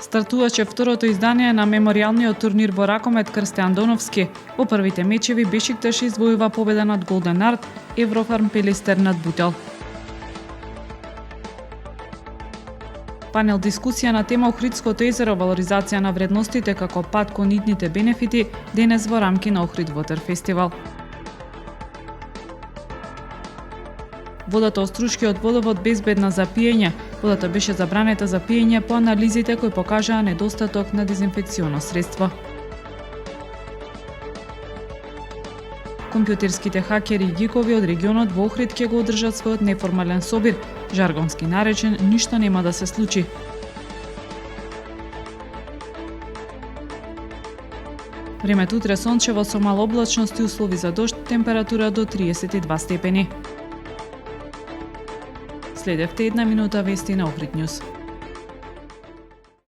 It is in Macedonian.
Стартуваше второто издание на меморијалниот турнир во ракомет Крстеан Доновски. Во првите мечеви Бешикташ извојува победа над Голден Арт, Еврофарм Пелистер над Бутел. Панел дискусија на тема Охридското езеро, валоризација на вредностите како пат кон идните бенефити, денес во рамки на Охрид Вотер Фестивал. Водата од Струшкиот водовод безбедна за пиење. Водата беше забранета за пиење по анализите кои покажаа недостаток на дезинфекционо средство. Компјутерските хакери и гикови од регионот во Охрид ќе го одржат својот неформален собир, жаргонски наречен "Ништо нема да се случи". Времето утре сончево со мало облачност и услови за дожд, температура до 32 степени. Следевте една минута вести на Охрид Њуз.